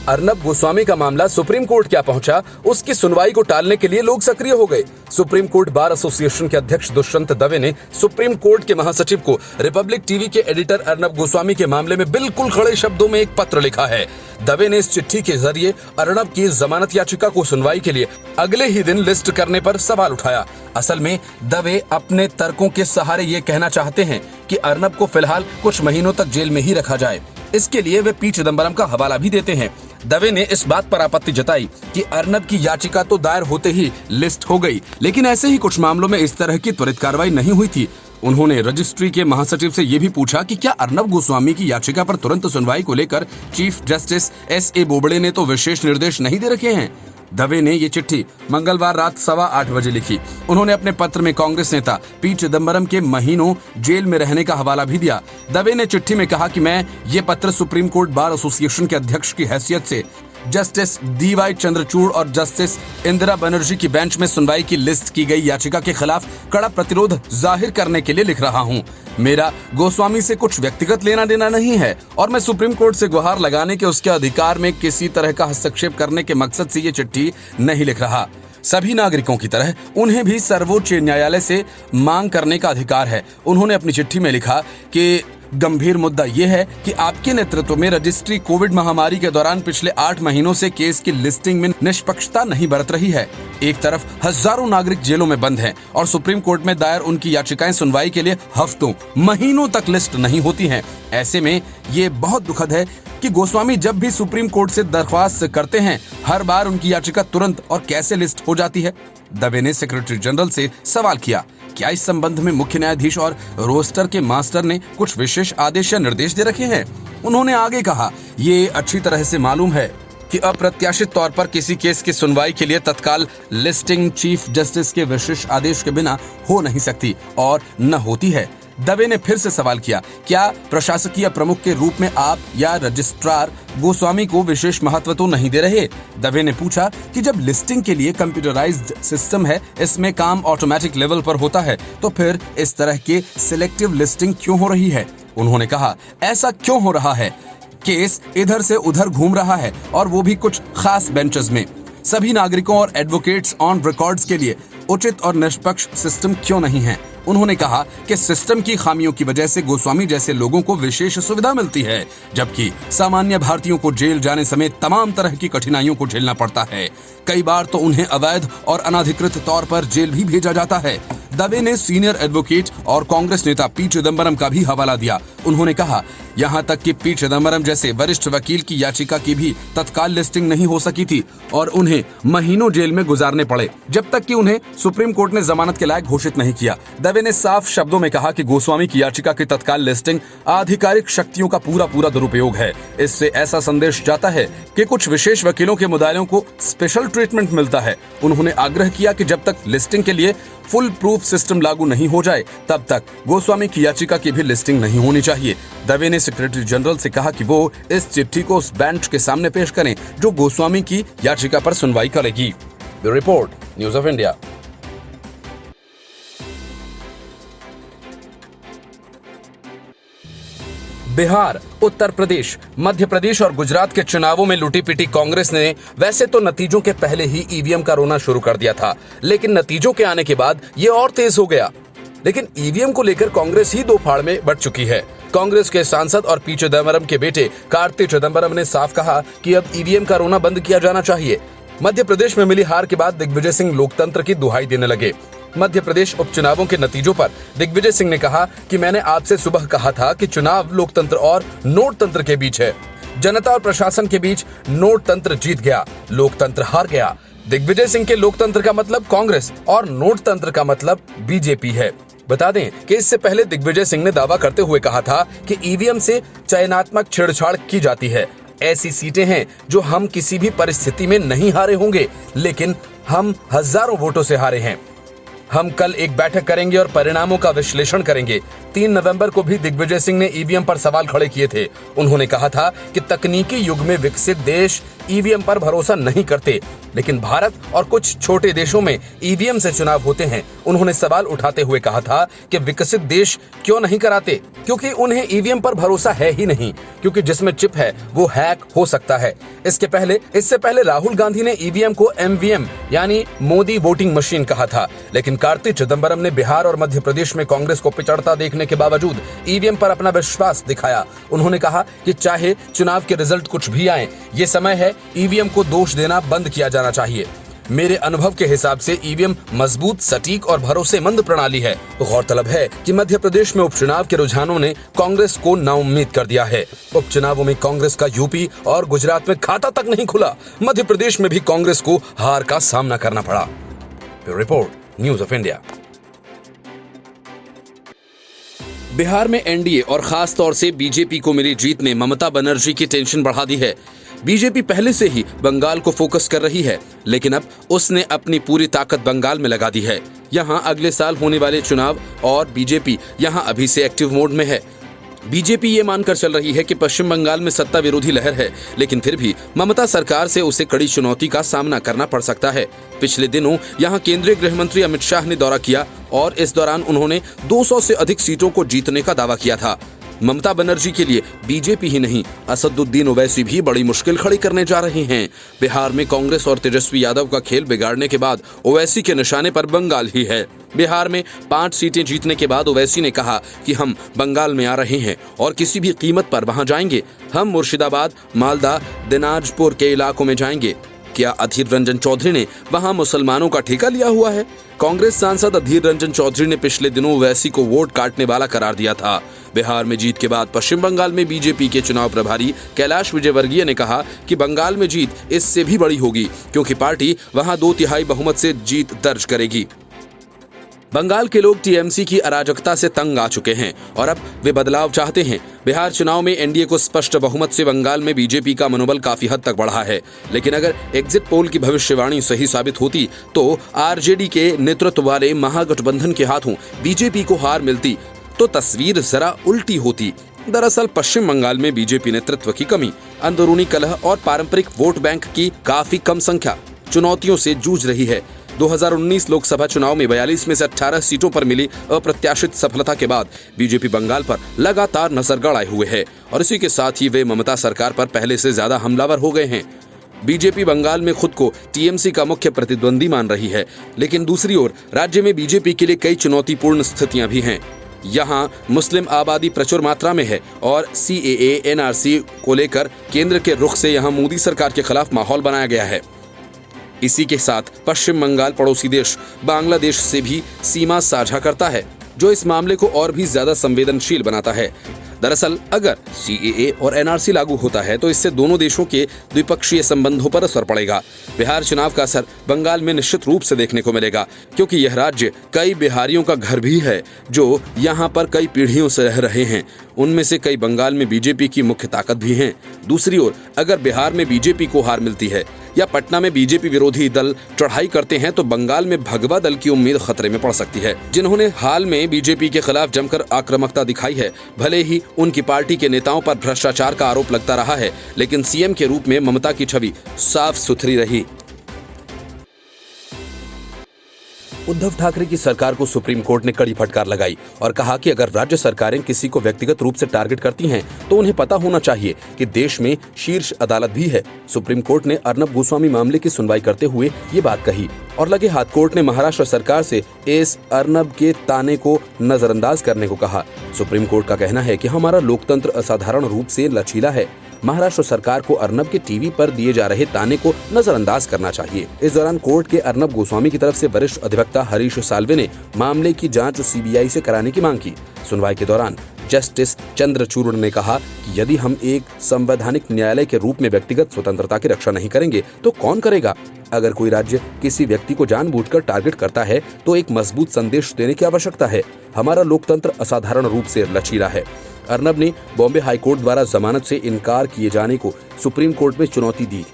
अर्नब गोस्वामी का मामला supreme court क्या पहुंचा, उसकी सुनवाई को टालने के लिए लोग सक्रिय हो गए। सुप्रीम कोर्ट बार एसोसिएशन के अध्यक्ष दुष्यंत दवे ने सुप्रीम कोर्ट के महासचिव को रिपब्लिक टीवी के एडिटर अर्नब गोस्वामी के मामले में बिल्कुल खड़े शब्दों में एक पत्र लिखा है। दवे ने इस चिट्ठी के जरिए अर्नब की जमानत याचिका को सुनवाई के लिए अगले ही दिन लिस्ट करने पर सवाल उठाया। असल में दवे अपने तर्कों के सहारे ये कहना चाहते हैं कि अर्नब को फिलहाल कुछ महीनों तक जेल में ही रखा जाए। इसके लिए वे पी चिदम्बरम का हवाला भी देते हैं। दवे ने इस बात पर आपत्ति जताई कि अर्नब की याचिका तो दायर होते ही लिस्ट हो गई, लेकिन ऐसे ही कुछ मामलों में इस तरह की त्वरित कार्रवाई नहीं हुई थी। उन्होंने रजिस्ट्री के महासचिव से ये भी पूछा कि क्या अर्नब गोस्वामी की याचिका पर तुरंत सुनवाई को लेकर चीफ जस्टिस S.A. बोबड़े ने तो विशेष निर्देश नहीं दे रखे हैं। दवे ने ये चिट्ठी मंगलवार रात 8:15 बजे लिखी। उन्होंने अपने पत्र में कांग्रेस नेता पी चिदम्बरम के महीनों जेल में रहने का हवाला भी दिया। दवे ने चिट्ठी में कहा कि मैं ये पत्र सुप्रीम कोर्ट बार एसोसिएशन के अध्यक्ष की हैसियत से जस्टिस D.Y. चंद्रचूड़ और जस्टिस इंदिरा बनर्जी की बेंच में सुनवाई की लिस्ट की गई याचिका के खिलाफ कड़ा प्रतिरोध जाहिर करने के लिए लिख रहा हूं। मेरा गोस्वामी से कुछ व्यक्तिगत लेना देना नहीं है और मैं सुप्रीम कोर्ट से गुहार लगाने के उसके अधिकार में किसी तरह का हस्तक्षेप करने के मकसद से ये चिट्ठी नहीं लिख रहा। सभी नागरिकों की तरह उन्हें भी सर्वोच्च न्यायालय से मांग करने का अधिकार है। उन्होंने अपनी चिट्ठी में लिखा कि गंभीर मुद्दा यह है कि आपके नेतृत्व में रजिस्ट्री कोविड महामारी के दौरान पिछले 8 महीनों से केस की लिस्टिंग में निष्पक्षता नहीं बरत रही है। एक तरफ हजारों नागरिक जेलों में बंद हैं और सुप्रीम कोर्ट में दायर उनकी याचिकाएं सुनवाई के लिए हफ्तों महीनों तक लिस्ट नहीं होती हैं। ऐसे में ये बहुत दुखद है कि गोस्वामी जब भी सुप्रीम कोर्ट से दरख्वास्त करते हैं, हर बार उनकी याचिका तुरंत और कैसे लिस्ट हो जाती है। दवे ने सेक्रेटरी जनरल से सवाल किया, क्या इस संबंध में मुख्य न्यायाधीश और रोस्टर के मास्टर ने कुछ विशेष आदेश या निर्देश दे रखे हैं। उन्होंने आगे कहा, ये अच्छी तरह से मालूम है कि अप्रत्याशित तौर पर किसी केस की सुनवाई के लिए तत्काल लिस्टिंग चीफ जस्टिस के विशेष आदेश के बिना हो नहीं सकती और न होती है। दवे ने फिर से सवाल किया, क्या प्रशासकीय प्रमुख के रूप में आप या रजिस्ट्रार गोस्वामी को विशेष महत्व तो नहीं दे रहे। दवे ने पूछा कि जब लिस्टिंग के लिए कंप्यूटराइज्ड सिस्टम है, इसमें काम ऑटोमेटिक लेवल पर होता है, तो फिर इस तरह के सिलेक्टिव लिस्टिंग क्यों हो रही है। उन्होंने कहा, ऐसा क्यों हो रहा है, केस इधर से उधर घूम रहा है और वो भी कुछ खास बेंचेस में। सभी नागरिकों और एडवोकेट्स ऑन रिकॉर्ड्स के लिए उचित और निष्पक्ष सिस्टम क्यों नहीं है। उन्होंने कहा कि सिस्टम की खामियों की वजह से गोस्वामी जैसे लोगों को विशेष सुविधा मिलती है, जबकि सामान्य भारतीयों को जेल जाने समेत तमाम तरह की कठिनाइयों को झेलना पड़ता है। कई बार तो उन्हें अवैध और अनाधिकृत तौर पर जेल भी भेजा जाता है। दवे ने सीनियर एडवोकेट और कांग्रेस नेता पी चिदम्बरम का भी हवाला दिया। उन्होंने कहा, यहाँ तक कि पी चिदम्बरम जैसे वरिष्ठ वकील की याचिका की भी तत्काल लिस्टिंग नहीं हो सकी थी और उन्हें महीनों जेल में गुजारने पड़े, जब तक कि उन्हें सुप्रीम कोर्ट ने जमानत के लायक घोषित नहीं किया। दवे ने साफ शब्दों में कहा कि गोस्वामी की याचिका की तत्काल लिस्टिंग आधिकारिक शक्तियों का पूरा दुरुपयोग है। इससे ऐसा संदेश जाता है कि कुछ विशेष वकीलों के मुद्दाइयों को स्पेशल ट्रीटमेंट मिलता है। उन्होंने आग्रह किया कि जब तक लिस्टिंग के लिए फुल प्रूफ सिस्टम लागू नहीं हो जाए, तब तक गोस्वामी की याचिका की भी लिस्टिंग नहीं होनी चाहिए। दवे ने सेक्रेटरी जनरल से कहा कि वो इस चिट्ठी को उस बेंच के सामने पेश करें जो गोस्वामी की याचिका पर सुनवाई करेगी। Bureau report, news of India. Bihar, Uttar Pradesh, Madhya Pradesh और गुजरात के चुनावों में लुटी पिटी कांग्रेस ने वैसे तो नतीजों के पहले ही ईवीएम का रोना शुरू कर दिया था, लेकिन नतीजों के आने के बाद ये और तेज हो गया। लेकिन ईवीएम को लेकर कांग्रेस ही दो फाड़ में बंट चुकी है। कांग्रेस के सांसद और पी चिदम्बरम के बेटे कार्ति चिदम्बरम ने साफ कहा कि अब ईवीएम का रोना बंद किया जाना चाहिए। मध्य प्रदेश में मिली हार के बाद दिग्विजय सिंह लोकतंत्र की दुहाई देने लगे। मध्य प्रदेश उपचुनावों के नतीजों पर दिग्विजय सिंह ने कहा कि मैंने आपसे सुबह कहा था कि चुनाव लोकतंत्र और नोट तंत्र के बीच है। जनता और प्रशासन के बीच नोट तंत्र जीत गया, लोकतंत्र हार गया। दिग्विजय सिंह के लोकतंत्र का मतलब कांग्रेस और नोट तंत्र का मतलब बीजेपी है। बता दें कि इससे पहले दिग्विजय सिंह ने दावा करते हुए कहा था कि ईवीएम से चयनात्मक छेड़छाड़ की जाती है। ऐसी सीटें हैं जो हम किसी भी परिस्थिति में नहीं हारे होंगे, लेकिन हम हजारों वोटों से हारे हैं। हम कल एक बैठक करेंगे और परिणामों का विश्लेषण करेंगे, 3 नवंबर को भी दिग्विजय सिंह ने ईवीएम पर सवाल खड़े किए थे। उन्होंने कहा था कि तकनीकी युग में विकसित देश ईवीएम पर भरोसा नहीं करते, लेकिन भारत और कुछ छोटे देशों में ईवीएम से चुनाव होते हैं। उन्होंने सवाल उठाते हुए कहा था कि विकसित देश क्यों नहीं कराते, क्योंकि उन्हें ईवीएम पर भरोसा है ही नहीं, क्योंकि जिसमें चिप है वो हैक हो सकता है। इससे पहले राहुल गांधी ने ईवीएम को एमवीएम यानी मोदी वोटिंग मशीन कहा था, लेकिन कार्ति चिदंबरम ने बिहार और मध्य प्रदेश में कांग्रेस को पिछड़ता देखने के बावजूद ईवीएम पर अपना विश्वास दिखाया। उन्होंने कहा कि चाहे चुनाव के रिजल्ट कुछ भी आए, ये समय है ईवीएम को दोष देना बंद किया जाना चाहिए। मेरे अनुभव के हिसाब से ईवीएम मजबूत, सटीक और भरोसेमंद प्रणाली है। गौरतलब है कि मध्य प्रदेश में उपचुनाव के रुझानों ने कांग्रेस को नाउम्मीद कर दिया है। उपचुनावों में कांग्रेस का यूपी और गुजरात में खाता तक नहीं खुला। मध्य प्रदेश में भी कांग्रेस को हार का सामना करना पड़ा। Report, news of India. Bihar में एनडीए और खास तौर से बीजेपी को मिली जीत ने ममता बनर्जी की टेंशन बढ़ा दी है। बीजेपी पहले से ही बंगाल को फोकस कर रही है, लेकिन अब उसने अपनी पूरी ताकत बंगाल में लगा दी है। यहां अगले साल होने वाले चुनाव और बीजेपी यहां अभी से एक्टिव मोड में है। बीजेपी ये मानकर चल रही है कि पश्चिम बंगाल में सत्ता विरोधी लहर है, लेकिन फिर भी ममता सरकार से उसे कड़ी चुनौती का सामना करना पड़ सकता है। पिछले दिनों यहां केंद्रीय गृह मंत्री अमित शाह ने दौरा किया और इस दौरान उन्होंने 200 से अधिक सीटों को जीतने का दावा किया था। ममता बनर्जी के लिए बीजेपी ही नहीं, असदुद्दीन ओवैसी भी बड़ी मुश्किल खड़ी करने जा रहे हैं। बिहार में कांग्रेस और तेजस्वी यादव का खेल बिगाड़ने के बाद ओवैसी के निशाने पर बंगाल ही है। बिहार में 5 सीटें जीतने के बाद ओवैसी ने कहा कि हम बंगाल में आ रहे हैं और किसी भी कीमत पर वहां जाएंगे। हम मुर्शिदाबाद, मालदा, दिनाजपुर के इलाकों में जाएंगे। क्या अधीर रंजन चौधरी ने वहां मुसलमानों का ठेका लिया हुआ है? कांग्रेस सांसद अधीर रंजन चौधरी ने पिछले दिनों ओवैसी को वोट काटने वाला करार दिया था। बिहार में जीत के बाद पश्चिम बंगाल में बीजेपी के चुनाव प्रभारी कैलाश विजयवर्गीय ने कहा कि बंगाल में जीत इससे भी बड़ी होगी, क्योंकि पार्टी वहां 2/3 बहुमत से जीत दर्ज करेगी। बंगाल के लोग टीएमसी की अराजकता से तंग आ चुके हैं और अब वे बदलाव चाहते हैं। बिहार चुनाव में एनडीए को स्पष्ट बहुमत से बंगाल में बीजेपी का मनोबल काफी हद तक बढ़ा है, लेकिन अगर एग्जिट पोल की भविष्यवाणी सही साबित होती तो आरजेडी के नेतृत्व वाले महागठबंधन के हाथों बीजेपी को हार मिलती तो तस्वीर जरा उल्टी होती। दरअसल पश्चिम बंगाल में बीजेपी नेतृत्व की कमी, अंदरूनी कलह और पारंपरिक वोट बैंक की काफी कम संख्या चुनौतियों से जूझ रही है। 2019 लोकसभा चुनाव में 42 में से 18 सीटों पर मिली अप्रत्याशित सफलता के बाद बीजेपी बंगाल पर लगातार नजर गड़ाए हुए है और इसी के साथ ही वे ममता सरकार पर पहले से ज्यादा हमलावर हो गए हैं। बीजेपी बंगाल में खुद को टीएमसी का मुख्य प्रतिद्वंदी मान रही है, लेकिन दूसरी ओर राज्य में बीजेपी के लिए कई चुनौतीपूर्ण स्थितियां भी हैं। यहाँ मुस्लिम आबादी प्रचुर मात्रा में है और सीएए एनआरसी को लेकर केंद्र के रुख से यहाँ मोदी सरकार के खिलाफ माहौल बनाया गया है। इसी के साथ पश्चिम बंगाल पड़ोसी देश बांग्लादेश से भी सीमा साझा करता है, जो इस मामले को और भी ज्यादा संवेदनशील बनाता है। दरअसल अगर सीएए और एनआरसी लागू होता है तो इससे दोनों देशों के द्विपक्षीय संबंधों पर असर पड़ेगा। बिहार चुनाव का असर बंगाल में निश्चित रूप से देखने को मिलेगा, क्योंकि यह राज्य कई बिहारियों का घर भी है जो यहाँ पर कई पीढ़ियों से रह रहे हैं। उनमें से कई बंगाल में बीजेपी की मुख्य ताकत भी हैं। दूसरी ओर अगर बिहार में बीजेपी को हार मिलती है या पटना में बीजेपी विरोधी दल चढ़ाई करते हैं तो बंगाल में भगवा दल की उम्मीद खतरे में पड़ सकती है, जिन्होंने हाल में बीजेपी के खिलाफ जमकर आक्रामकता दिखाई है। भले ही उनकी पार्टी के नेताओं पर भ्रष्टाचार का आरोप लगता रहा है, लेकिन सीएम के रूप में ममता की छवि साफ सुथरी रही। उद्धव ठाकरे की सरकार को सुप्रीम कोर्ट ने कड़ी फटकार लगाई और कहा कि अगर राज्य सरकारें किसी को व्यक्तिगत रूप से टारगेट करती हैं तो उन्हें पता होना चाहिए कि देश में शीर्ष अदालत भी है। सुप्रीम कोर्ट ने अर्नब गोस्वामी मामले की सुनवाई करते हुए ये बात कही और लगे हाथ कोर्ट ने महाराष्ट्र सरकार से इस अर्नब के ताने को नजरअंदाज करने को कहा। सुप्रीम कोर्ट का कहना है कि हमारा लोकतंत्र असाधारण रूप से लचीला है। महाराष्ट्र सरकार को अर्नब के टीवी पर दिए जा रहे ताने को नजरअंदाज करना चाहिए। इस दौरान कोर्ट के अर्नब गोस्वामी की तरफ से वरिष्ठ अधिवक्ता हरीश साल्वे ने मामले की जांच सीबीआई से कराने की मांग की। सुनवाई के दौरान जस्टिस चंद्रचूड़ ने कहा कि यदि हम एक संवैधानिक न्यायालय के रूप में व्यक्तिगत स्वतंत्रता की रक्षा नहीं करेंगे तो कौन करेगा? अगर कोई राज्य किसी व्यक्ति को जानबूझकर टारगेट करता है तो एक मजबूत संदेश देने की आवश्यकता है। हमारा लोकतंत्र असाधारण रूप से लचीला है। अर्नब ने बॉम्बे हाईकोर्ट द्वारा जमानत से इनकार किए जाने को सुप्रीम कोर्ट में चुनौती दी।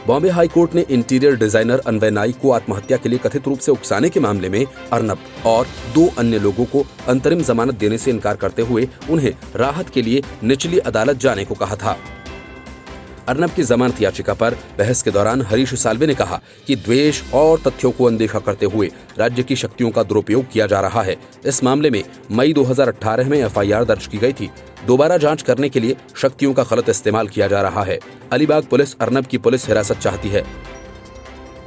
बॉम्बे हाई कोर्ट ने इंटीरियर डिजाइनर अन्वय नाइक को आत्महत्या के लिए कथित रूप से उकसाने के मामले में अर्नब और 2 अन्य लोगों को अंतरिम जमानत देने से इनकार करते हुए उन्हें राहत के लिए निचली अदालत जाने को कहा था। अर्नब की जमानत याचिका पर बहस के दौरान हरीश साल्वे ने कहा कि द्वेष और तथ्यों को अनदेखा करते हुए राज्य की शक्तियों का दुरुपयोग किया जा रहा है। इस मामले में मई 2018 में एफआईआर दर्ज की गई थी। दोबारा जांच करने के लिए शक्तियों का गलत इस्तेमाल किया जा रहा है। अलीबाग पुलिस अर्नब की पुलिस हिरासत चाहती है।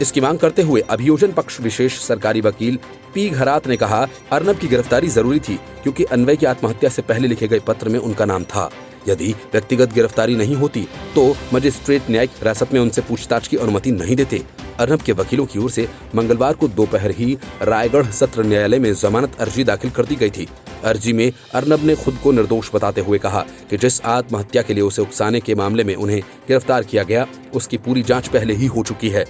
इसकी मांग करते हुए अभियोजन पक्ष विशेष सरकारी वकील पी घरात ने कहा, अर्नब की गिरफ्तारी जरूरी थी क्योंकि अन्वय की आत्महत्या से पहले लिखे गए पत्र में उनका नाम था। यदि व्यक्तिगत गिरफ्तारी नहीं होती तो मजिस्ट्रेट न्यायिक हिरासत में उनसे पूछताछ की अनुमति नहीं देते। अर्नब के वकीलों की ओर से मंगलवार को दोपहर ही रायगढ़ सत्र न्यायालय में जमानत अर्जी दाखिल कर दी गई थी। अर्जी में अर्नब ने खुद को निर्दोष बताते हुए कहा कि जिस आत्महत्या के लिए उसे उकसाने के मामले में उन्हें गिरफ्तार किया गया उसकी पूरी जांच पहले ही हो चुकी है।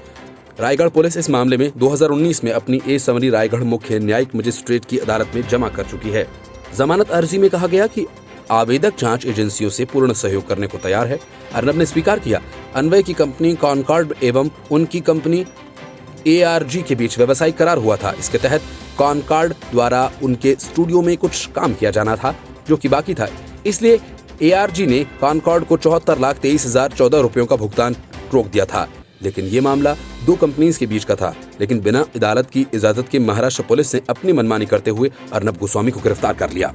रायगढ़ पुलिस इस मामले में 2019 में अपनी ए समरी रायगढ़ मुख्य न्यायिक मजिस्ट्रेट की अदालत में जमा कर चुकी है। जमानत अर्जी में कहा गया कि आवेदक जांच एजेंसियों से पूर्ण सहयोग करने को तैयार है। अर्नब ने स्वीकार किया, अन्वय की कंपनी कॉनकॉर्ड एवं उनकी कंपनी एआरजी के बीच व्यावसायिक करार हुआ था। इसके तहत कॉनकॉर्ड द्वारा उनके स्टूडियो में कुछ काम किया जाना था जो कि बाकी था, इसलिए एआरजी ने कॉनकॉर्ड को 74,23,014 रुपयों का भुगतान रोक दिया था। लेकिन ये मामला 2 कंपनीज के बीच का था, लेकिन बिना अदालत की इजाजत के महाराष्ट्र पुलिस ने अपनी मनमानी करते हुए अर्नब गोस्वामी को गिरफ्तार कर लिया।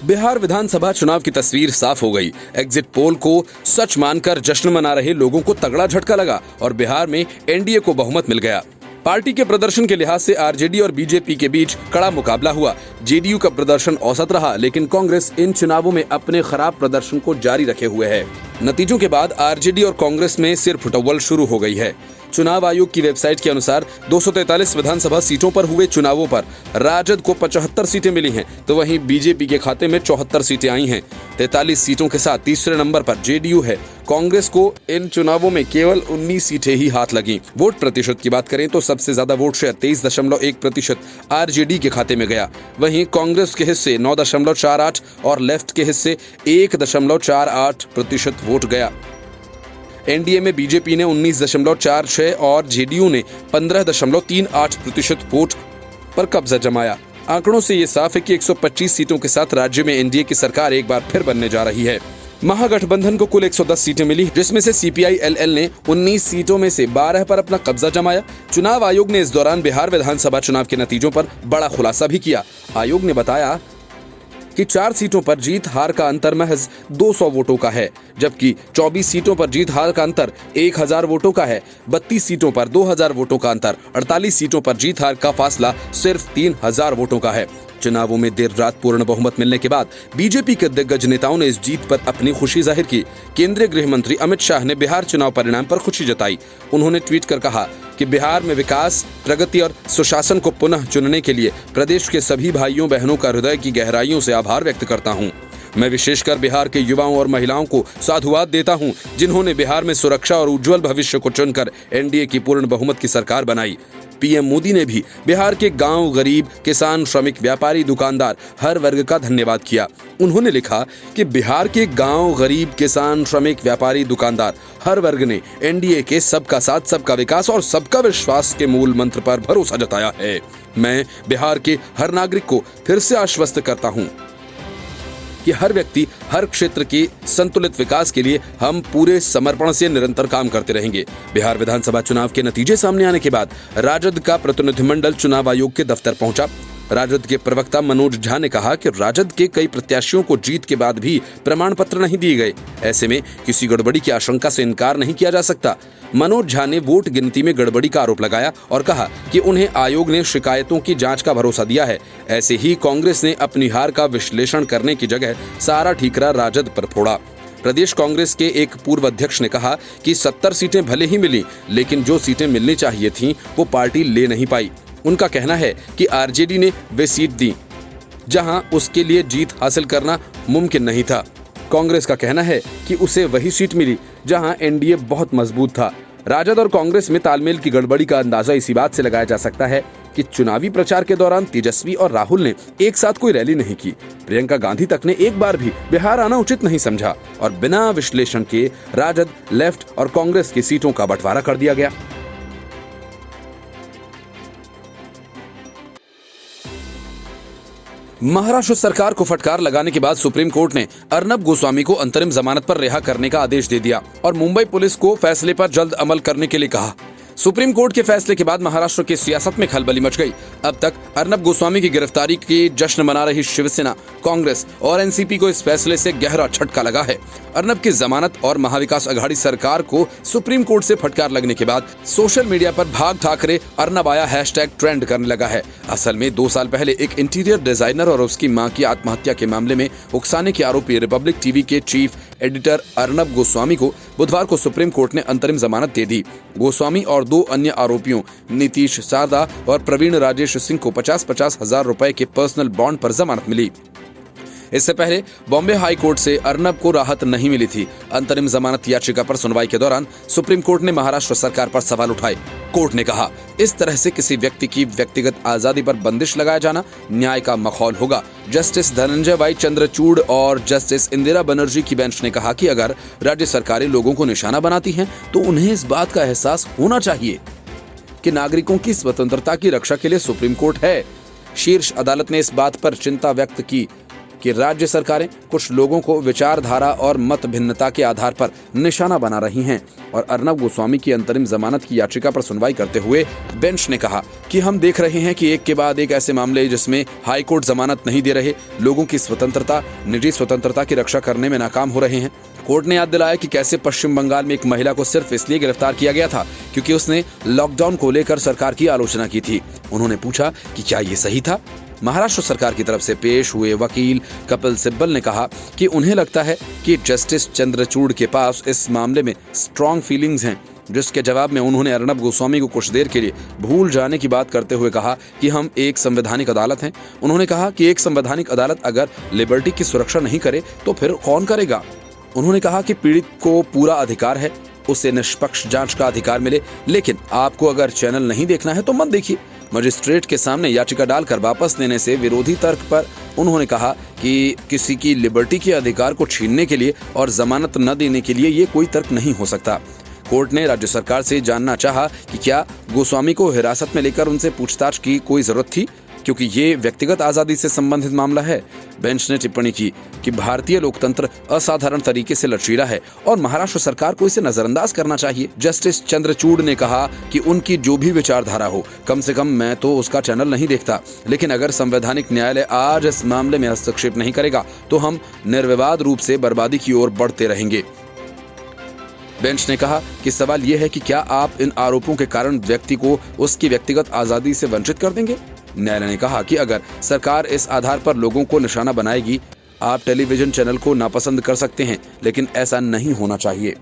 बिहार विधानसभा चुनाव की तस्वीर साफ हो गई। एग्जिट पोल को सच मानकर जश्न मना रहे लोगों को तगड़ा झटका लगा और बिहार में एनडीए को बहुमत मिल गया। पार्टी के प्रदर्शन के लिहाज से आरजेडी और बीजेपी के बीच कड़ा मुकाबला हुआ। जेडीयू का प्रदर्शन औसत रहा, लेकिन कांग्रेस इन चुनावों में अपने खराब प्रदर्शन को जारी रखे हुए है। नतीजों के बाद आरजेडी और कांग्रेस में सिर फुटअव्वल शुरू हो गई है। चुनाव आयोग की वेबसाइट के अनुसार 243 विधानसभा सीटों पर हुए चुनावों पर राजद को 75 सीटें मिली हैं, तो वहीं बीजेपी के खाते में 74 सीटें आई हैं। 43 सीटों के साथ तीसरे नंबर पर जेडीयू है। कांग्रेस को इन चुनावों में केवल 19 सीटें ही हाथ लगी। वोट प्रतिशत की बात करें तो सबसे ज्यादा वोट शेयर 23.1% आरजेडी के खाते में गया। वहीं कांग्रेस के हिस्से 9.48 और लेफ्ट के हिस्से 1.48% वोट गया। एनडीए में बीजेपी ने 19.46 और जेडीयू ने 15.38% वोट पर कब्जा जमाया। आंकड़ों से ये साफ है कि 125 सीटों के साथ राज्य में एनडीए की सरकार एक बार फिर बनने जा रही है। महागठबंधन को कुल 110 सीटें मिली, जिसमें से सीपीआई-एलएल ने 19 सीटों में से 12 पर अपना कब्जा जमाया। चुनाव आयोग ने इस दौरान बिहार विधानसभा चुनाव के नतीजों पर बड़ा खुलासा भी किया। आयोग ने बताया कि 4 सीटों पर जीत हार का अंतर महज 200 वोटों का है, जबकि 24 सीटों पर जीत हार का अंतर 1000 वोटों का है। 32 सीटों पर 2000 वोटों का अंतर, 48 सीटों पर जीत हार का फासला सिर्फ 3000 वोटों का है। चुनावों में देर रात पूर्ण बहुमत मिलने के बाद बीजेपी के दिग्गज नेताओं ने इस जीत पर अपनी खुशी जाहिर की। केंद्रीय गृह मंत्री अमित शाह ने बिहार चुनाव परिणाम पर खुशी जताई। उन्होंने ट्वीट कर कहा कि बिहार में विकास, प्रगति और सुशासन को पुनः चुनने के लिए प्रदेश के सभी भाइयों बहनों का हृदय की गहराइयों से आभार व्यक्त करता हूं। मैं विशेषकर बिहार के युवाओं और महिलाओं को साधुवाद देता हूं, जिन्होंने बिहार में सुरक्षा और उज्जवल भविष्य को चुनकर एनडीए की पूर्ण बहुमत की सरकार बनाई। पीएम मोदी ने भी बिहार के गांव, गरीब, किसान, श्रमिक, व्यापारी, दुकानदार हर वर्ग का धन्यवाद किया। उन्होंने लिखा कि बिहार के गांव, गरीब, किसान, श्रमिक, व्यापारी, दुकानदार हर वर्ग ने एनडीए के सबका साथ, सबका विकास और सबका विश्वास के मूल मंत्र पर भरोसा जताया है। मैं बिहार के हर नागरिक को फिर से आश्वस्त करता हूं कि हर व्यक्ति, हर क्षेत्र के संतुलित विकास के लिए हम पूरे समर्पण से निरंतर काम करते रहेंगे। बिहार विधानसभा चुनाव के नतीजे सामने आने के बाद राजद का प्रतिनिधिमंडल चुनाव आयोग के दफ्तर पहुंचा। राजद के प्रवक्ता मनोज झा ने कहा कि राजद के कई प्रत्याशियों को जीत के बाद भी प्रमाण पत्र नहीं दिए गए। ऐसे में किसी गड़बड़ी की आशंका से इनकार नहीं किया जा सकता। मनोज झा ने वोट गिनती में गड़बड़ी का आरोप लगाया और कहा कि उन्हें आयोग ने शिकायतों की जांच का भरोसा दिया है। ऐसे ही कांग्रेस ने अपनी हार का विश्लेषण करने की जगह सारा ठीकरा राजद पर फोड़ा। प्रदेश कांग्रेस के एक पूर्व अध्यक्ष ने कहा कि 70 सीटें भले ही मिली, लेकिन जो सीटें मिलनी चाहिए थीं वो पार्टी ले नहीं पाई। उनका कहना है कि आरजेडी ने वे सीट दी जहां उसके लिए जीत हासिल करना मुमकिन नहीं था। कांग्रेस का कहना है कि उसे वही सीट मिली जहां एनडीए बहुत मजबूत था। राजद और कांग्रेस में तालमेल की गड़बड़ी का अंदाजा इसी बात से लगाया जा सकता है कि चुनावी प्रचार के दौरान तेजस्वी और राहुल ने एक साथ कोई रैली नहीं की। प्रियंका गांधी तक ने एक बार भी बिहार आना उचित नहीं समझा और बिना विश्लेषण के राजद, लेफ्ट और कांग्रेस की सीटों का बंटवारा कर दिया गया। महाराष्ट्र सरकार को फटकार लगाने के बाद सुप्रीम कोर्ट ने अर्नब गोस्वामी को अंतरिम जमानत पर रिहा करने का आदेश दे दिया और मुंबई पुलिस को फैसले पर जल्द अमल करने के लिए कहा। सुप्रीम कोर्ट के फैसले के बाद महाराष्ट्र की सियासत में खलबली मच गई। अब तक अर्नब गोस्वामी की गिरफ्तारी की जश्न मना रही शिवसेना, कांग्रेस और एनसीपी को इस फैसले से गहरा झटका लगा है। अर्नब की जमानत और महाविकास अघाड़ी सरकार को सुप्रीम कोर्ट से फटकार लगने के बाद सोशल मीडिया पर भाग ठाकरे अर्नब आया हैशटैग ट्रेंड करने लगा है। असल में 2 साल पहले एक इंटीरियर डिजाइनर और उसकी मां की आत्महत्या के मामले में उकसाने के आरोपी रिपब्लिक टीवी के चीफ एडिटर अर्नब गोस्वामी को बुधवार को सुप्रीम कोर्ट ने अंतरिम जमानत दे दी। गोस्वामी और 2 अन्य आरोपियों नीतीश सारदा और प्रवीण राजेश सिंह को 50-50 हजार रुपए के पर्सनल बॉन्ड पर जमानत मिली। इससे पहले बॉम्बे हाई कोर्ट से अर्नब को राहत नहीं मिली थी। अंतरिम जमानत याचिका पर सुनवाई के दौरान सुप्रीम कोर्ट ने महाराष्ट्र सरकार पर सवाल उठाए। कोर्ट ने कहा, इस तरह से किसी व्यक्ति की व्यक्तिगत आजादी पर बंदिश लगाया जाना न्याय का मखौल होगा। जस्टिस धनंजय वाई चंद्रचूड़ और जस्टिस इंदिरा बनर्जी की बेंच ने कहा कि अगर राज्य सरकारें लोगों को निशाना बनाती हैं तो उन्हें इस बात का एहसास होना चाहिए कि नागरिकों की स्वतंत्रता की रक्षा के लिए सुप्रीम कोर्ट है। शीर्ष अदालत ने इस बात पर चिंता व्यक्त की कि राज्य सरकारें कुछ लोगों को विचारधारा और मत भिन्नता के आधार पर निशाना बना रही हैं और अर्नब गोस्वामी की अंतरिम जमानत की याचिका पर सुनवाई करते हुए बेंच ने कहा कि हम देख रहे हैं कि एक के बाद एक ऐसे मामले जिसमें हाई कोर्ट जमानत नहीं दे रहे, लोगों की स्वतंत्रता, निजी स्वतंत्रता की रक्षा करने में नाकाम हो रहे हैं। कोर्ट ने याद दिलाया कि कैसे पश्चिम बंगाल में एक महिला को सिर्फ इसलिए गिरफ्तार किया गया था क्योंकि उसने लॉकडाउन को लेकर सरकार की आलोचना की थी। उन्होंने पूछा कि क्या ये सही था। महाराष्ट्र सरकार की तरफ से पेश हुए वकील कपिल सिब्बल ने कहा कि उन्हें लगता है कि जस्टिस चंद्रचूड़ के पास इस मामले में स्ट्रॉन्ग फीलिंग्स हैं, जिसके जवाब में उन्होंने अर्नब गोस्वामी को कुछ देर के लिए भूल जाने की बात करते हुए कहा कि हम एक संवैधानिक अदालत हैं। उन्होंने कहा कि एक संवैधानिक अदालत अगर लिबर्टी की सुरक्षा नहीं करे तो फिर कौन करेगा। उन्होंने कहा कि पीड़ित को पूरा अधिकार है, उसे निष्पक्ष जांच का अधिकार मिले, लेकिन आपको अगर चैनल नहीं देखना है तो मत देखिए। मजिस्ट्रेट के सामने याचिका डालकर वापस लेने से विरोधी तर्क पर उन्होंने कहा कि किसी की लिबर्टी के अधिकार को छीनने के लिए और जमानत न देने के लिए ये कोई तर्क नहीं हो सकता। कोर्ट ने राज्य सरकार से जानना चाहा कि क्या गोस्वामी को हिरासत में लेकर उनसे पूछताछ की कोई जरूरत थी, क्योंकि ये व्यक्तिगत आजादी से संबंधित मामला है। बेंच ने टिप्पणी की कि भारतीय लोकतंत्र असाधारण तरीके से लचीला है और महाराष्ट्र सरकार को इसे नजरअंदाज करना चाहिए। जस्टिस चंद्रचूड़ ने कहा कि उनकी जो भी विचारधारा हो, कम से कम मैं तो उसका चैनल नहीं देखता, लेकिन अगर संवैधानिक न्यायालय आज इस मामले में हस्तक्षेप नहीं करेगा तो हम निर्विवाद रूप से बर्बादी की ओर बढ़ते रहेंगे। बेंच ने कहा कि सवाल यह है कि क्या आप इन आरोपों के कारण व्यक्ति को उसकी व्यक्तिगत आजादी से वंचित कर देंगे। न्यायालय ने कहा कि अगर सरकार इस आधार पर लोगों को निशाना बनाएगी, आप टेलीविजन चैनल को नापसंद कर सकते हैं, लेकिन ऐसा नहीं होना चाहिए।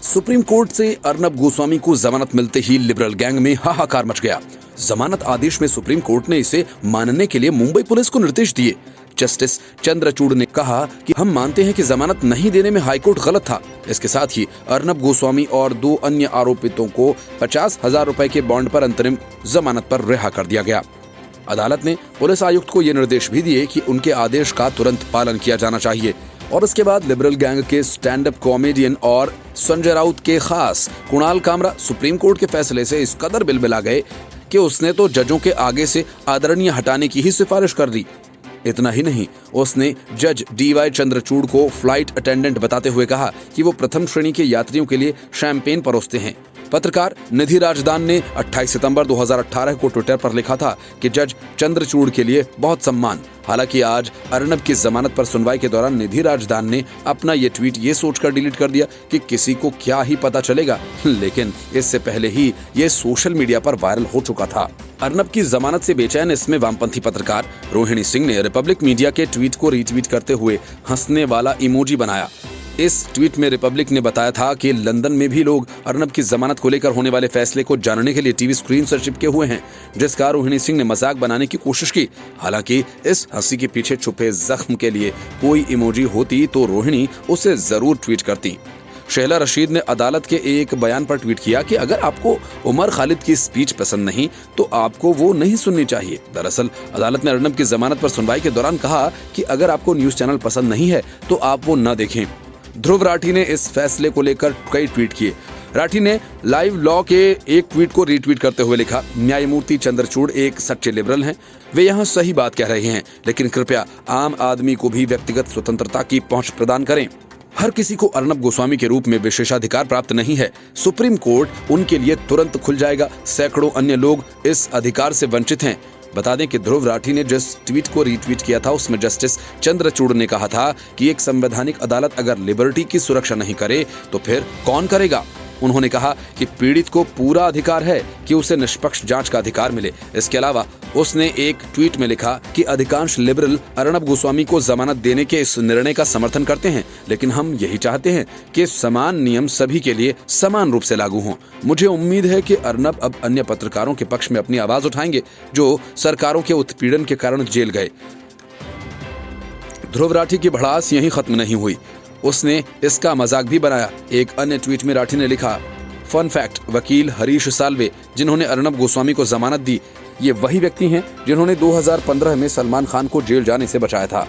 सुप्रीम कोर्ट से अर्नब गोस्वामी को जमानत मिलते ही लिबरल गैंग में हाहाकार मच गया। जमानत आदेश में सुप्रीम कोर्ट ने इसे मानने के लिए मुंबई पुलिस को निर्देश दिए। जस्टिस चंद्रचूड़ ने कहा कि हम मानते हैं कि जमानत नहीं देने में हाईकोर्ट गलत था। इसके साथ ही अर्नब गोस्वामी और 2 अन्य आरोपितों को 50,000 रुपए के बॉन्ड पर अंतरिम जमानत पर रिहा कर दिया गया। अदालत ने पुलिस आयुक्त को ये निर्देश भी दिए कि उनके आदेश का तुरंत पालन किया जाना चाहिए। और उसके बाद लिबरल गैंग के स्टैंड अप कॉमेडियन और संजय राउत के खास कुणाल कामरा सुप्रीम कोर्ट के फैसले से इस कदर बिलबिला गए कि उसने तो जजों के आगे से आदरणीय हटाने की ही सिफारिश कर दी। इतना ही नहीं, उसने जज DY चंद्रचूड़ को फ्लाइट अटेंडेंट बताते हुए कहा कि वो प्रथम श्रेणी के यात्रियों के लिए शैंपेन परोसते हैं। पत्रकार निधि राजदान ने 28 सितंबर 2018 को ट्विटर पर लिखा था कि जज चंद्रचूड़ के लिए बहुत सम्मान। हालांकि आज अर्नब की जमानत पर सुनवाई के दौरान निधि राजदान ने अपना ये ट्वीट ये सोचकर डिलीट कर दिया कि किसी को क्या ही पता चलेगा, लेकिन इससे पहले ही ये सोशल मीडिया पर वायरल हो चुका था। अर्नब की जमानत से बेचैन इसमें वामपंथी पत्रकार रोहिणी सिंह ने रिपब्लिक मीडिया के ट्वीट को रीट्वीट करते हुए हंसने वाला इमोजी बनाया। इस ट्वीट में रिपब्लिक ने बताया था कि लंदन में भी लोग अर्नब की जमानत को लेकर होने वाले फैसले को जानने के लिए टीवी स्क्रीन से चिपके हुए हैं, जिसका रोहिणी सिंह ने मजाक बनाने की कोशिश की। हालांकि इस हंसी के पीछे छुपे जख्म के लिए कोई इमोजी होती तो रोहिणी उसे जरूर ट्वीट करती। शेहला रशीद ने अदालत के एक बयान पर ट्वीट किया कि अगर आपको उमर खालिद की स्पीच पसंद नहीं तो आपको वो नहीं सुननी चाहिए। दरअसल अदालत ने अर्नब की जमानत पर सुनवाई के दौरान कहा कि अगर आपको न्यूज चैनल पसंद नहीं है तो आप वो न देखें। ध्रुव राठी ने इस फैसले को लेकर कई ट्वीट किए। राठी ने लाइव लॉ के एक ट्वीट को रीट्वीट करते हुए लिखा, न्यायमूर्ति चंद्रचूड़ एक सच्चे लिबरल हैं। वे यहाँ सही बात कह रहे हैं, लेकिन कृपया आम आदमी को भी व्यक्तिगत स्वतंत्रता की पहुंच प्रदान करें। हर किसी को अर्नब गोस्वामी के रूप में विशेषाधिकार प्राप्त नहीं है। सुप्रीम कोर्ट उनके लिए तुरंत खुल जाएगा। सैकड़ों अन्य लोग इस अधिकार से वंचित हैं। बता दें कि ध्रुव राठी ने जिस ट्वीट को रीट्वीट किया था उसमें जस्टिस चंद्रचूड़ ने कहा था कि एक संवैधानिक अदालत अगर लिबर्टी की सुरक्षा नहीं करे तो फिर कौन करेगा। उन्होंने कहा कि पीड़ित को पूरा अधिकार है कि उसे निष्पक्ष जांच का अधिकार मिले। इसके अलावा उसने एक ट्वीट में लिखा कि अधिकांश लिबरल अर्नब गोस्वामी को जमानत देने के इस निर्णय का समर्थन करते हैं, लेकिन हम यही चाहते हैं कि समान नियम सभी के लिए समान रूप से लागू हों। मुझे उम्मीद है कि अर्नब अब अन्य पत्रकारों के पक्ष में अपनी आवाज उठाएंगे जो सरकारों के उत्पीड़न के कारण जेल गए। ध्रुव राठी की भड़ास यहीं खत्म नहीं हुई, उसने इसका मजाक भी बनाया। एक अन्य ट्वीट में राठी ने लिखा, फन फैक्ट, वकील हरीश साल्वे जिन्होंने अर्नब गोस्वामी को जमानत दी, ये वही व्यक्ति हैं जिन्होंने 2015 में सलमान खान को जेल जाने से बचाया था।